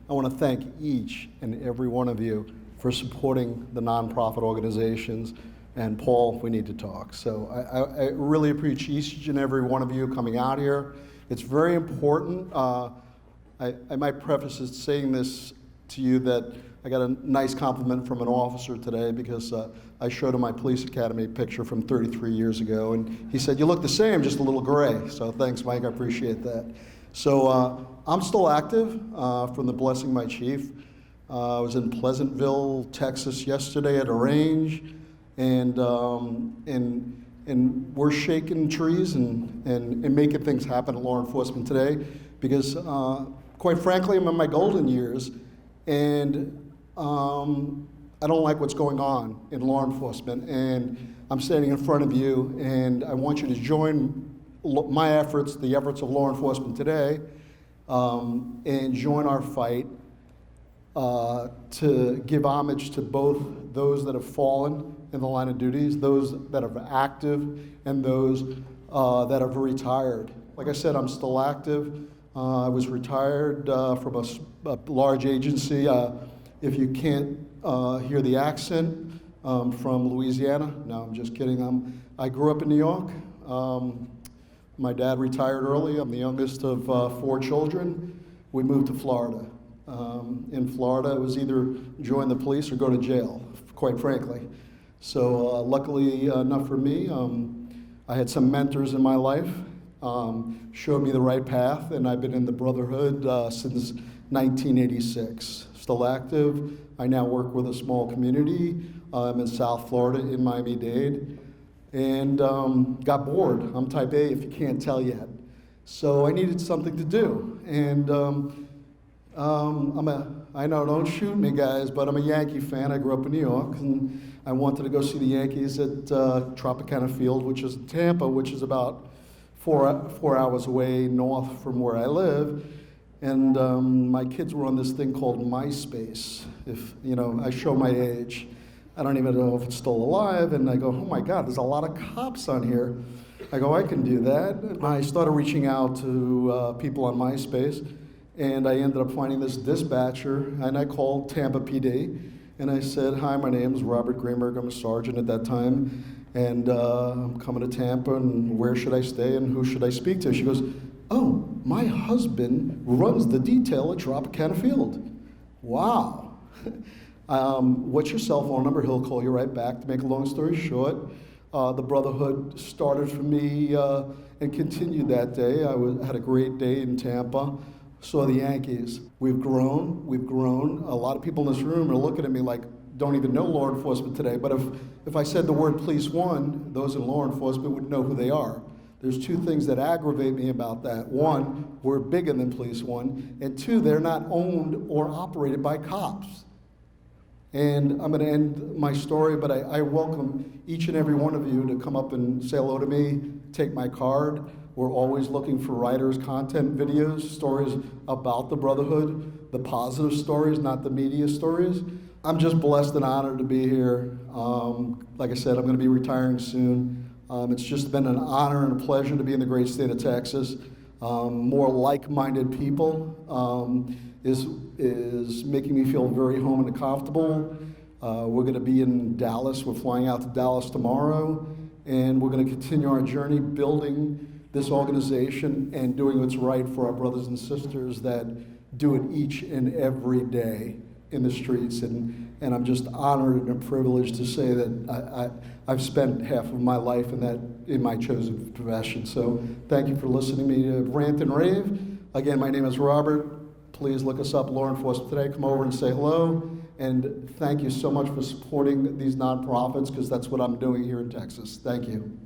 I want to thank each and every one of you for supporting the nonprofit organizations. And Paul, we need to talk. So I really appreciate each and every one of you coming out here. It's very important. I might preface it saying this to you that I got a nice compliment from an officer today because I showed him my police academy picture from 33 years ago, and he said, "You look the same, just a little gray." So thanks, Mike, I appreciate that. So I'm still active from the blessing of my chief. I was in Pleasantville, Texas yesterday at a range, and we're shaking trees and making things happen at law enforcement today because, quite frankly, I'm in my golden years, and I don't like what's going on in law enforcement, and I'm standing in front of you, and I want you to join my efforts, the efforts of law enforcement today, and join our fight to give homage to both those that have fallen in the line of duties, those that are active, and those that have retired. Like I said, I'm still active. I was retired from a large agency. If you can't hear the accent, from Louisiana. No, I'm just kidding. I grew up in New York. My dad retired early. I'm the youngest of 4 children. We moved to Florida. In Florida, it was either join the police or go to jail, quite frankly. So luckily enough for me, I had some mentors in my life, showed me the right path, and I've been in the Brotherhood since 1986. Still active. I now work with a small community in South Florida in Miami-Dade, and got bored. I'm type A if you can't tell yet. So I needed something to do, and I know, don't shoot me guys, but I'm a Yankee fan. I grew up in New York, and I wanted to go see the Yankees at Tropicana Field, which is in Tampa, which is about 4 hours away north from where I live. And my kids were on this thing called MySpace. If, you know, I show my age. I don't even know if it's still alive, and I go, oh my God, there's a lot of cops on here. I go, I can do that. And I started reaching out to people on MySpace, and I ended up finding this dispatcher, and I called Tampa PD, and I said, hi, my name is Robert Greenberg, I'm a sergeant at that time, and I'm coming to Tampa, and where should I stay, and who should I speak to? She goes, oh, my husband runs the detail at Tropicana Field. Wow. What's your cell phone number? He'll call you right back. To make a long story short, the Brotherhood started for me and continued that day. I had a great day in Tampa. Saw the Yankees. We've grown. A lot of people in this room are looking at me like, don't even know law enforcement today. But if I said the word police one, those in law enforcement would know who they are. There's 2 things that aggravate me about that. 1, we're bigger than police one. And 2, they're not owned or operated by cops. And I'm going to end my story, but I welcome each and every one of you to come up and say hello to me, take my card. We're always looking for writers, content, videos, stories about the Brotherhood, the positive stories, not the media stories. I'm just blessed and honored to be here. Like I said, I'm going to be retiring soon. It's just been an honor and a pleasure to be in the great state of Texas. More like-minded people is making me feel very home and comfortable. We're going to be in Dallas. We're flying out to Dallas tomorrow, and we're going to continue our journey building this organization and doing what's right for our brothers and sisters that do it each and every day in the streets. And I'm just honored and privileged to say that I've spent half of my life in my chosen profession. So thank you for listening to me rant and rave. Again, my name is Robert. Please look us up, Law Enforcement Today. Come over and say hello. And thank you so much for supporting these nonprofits, because that's what I'm doing here in Texas. Thank you.